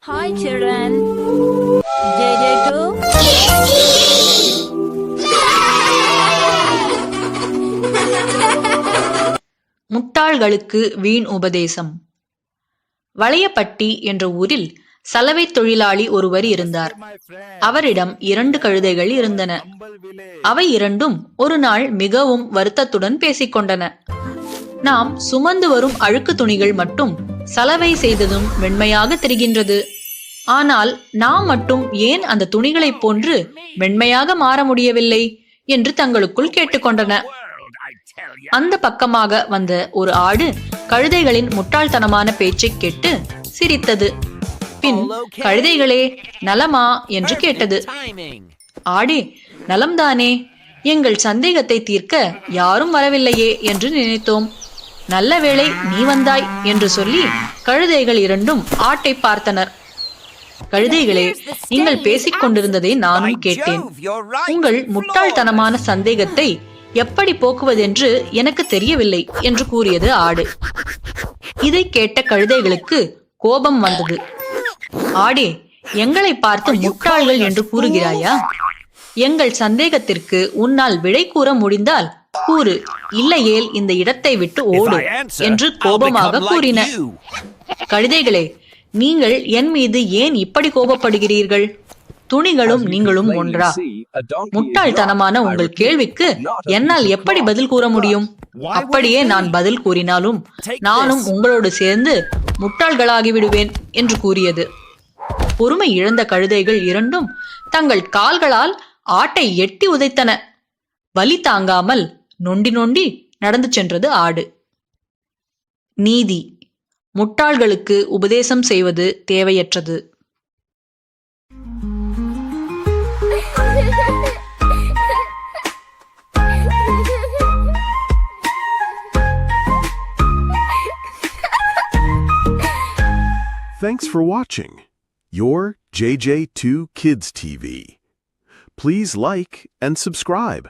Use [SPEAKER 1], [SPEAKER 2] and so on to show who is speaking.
[SPEAKER 1] Hi children. JJ2.
[SPEAKER 2] முட்டாள்களுக்கு வீண் உபதேசம். வளையப்பட்டி என்ற ஊரில் சலவை தொழிலாளி ஒருவர் இருந்தார். அவரிடம் 2 கழுதைகள் இருந்தன. அவை இரண்டும் ஒரு நாள் மிகவும் வருத்தத்துடன் பேசிக்கொண்டன. நாம் சுமந்து வரும் அழுக்கு துணிகள் மட்டும் சலவை செய்ததும் வெண்மையாக தெரிகின்றது. ஆனால் நாம் மட்டும் ஏன் அந்த துணிகளைப் போன்று வெண்மையாக மாற முடியவில்லை என்று தங்களுக்குள் கேட்டுக்கொண்டன. அந்த பக்கமாக வந்த ஒரு ஆடு கழுதைகளின் முட்டாள்தனமான பேச்சை கேட்டு சிரித்தது. பின், கழுதைகளே நலமா என்று கேட்டது. ஆடே, நலம்தானே, எங்கள் சந்தேகத்தை தீர்க்க யாரும் வரவில்லையே என்று நினைத்தோம். நல்ல வேளை நீ வந்தாய் என்று சொல்லி கழுதைகள் இரண்டும் ஆட்டை பார்த்தனர். கழுதைகளே, நீங்கள் பேசிக் கொண்டிருந்ததை நானும் கேட்டேன். உங்கள் முட்டாள்தனமான சந்தேகத்தை எப்படி போக்குவதென்று எனக்கு தெரியவில்லை என்று கூறியது ஆடு. இதை கேட்ட கழுதைகளுக்கு கோபம் வந்தது. ஆடே, எங்களை பார்த்து முட்டாள்கள் என்று கூறுகிறாயா? எங்கள் சந்தேகத்திற்கு உன்னால் விடை கூற முடிந்தால் கூறு, இல்லையேல் இந்த இடத்தை விட்டு ஓடு என்று கோபமாக கூறின. கழுதைகளே, நீங்கள் என் மீது ஏன் இப்படி கோபப்படுகிறீர்கள்? துணிகளும் நீங்களும் ஒன்றா? முட்டாள்தனமான உங்கள் கேள்விக்கு என்னால் எப்படி பதில் கூற முடியும்? அப்படியே நான் பதில் கூறினாலும் நானும் உங்களோடு சேர்ந்து முட்டாள்களாகி விடுவேன் என்று கூறியது. பொறுமை இழந்த கழுதைகள் இரண்டும் தங்கள் கால்களால் ஆட்டை எட்டி உதைத்தன. வலி தாங்காமல் நொண்டி நொண்டி நடந்து சென்றது ஆடு. நீதி: முட்டாள்களுக்கு உபதேசம் செய்வது தேவையற்றது.
[SPEAKER 3] Thanks for watching your JJ2 Kids TV. Please like and subscribe.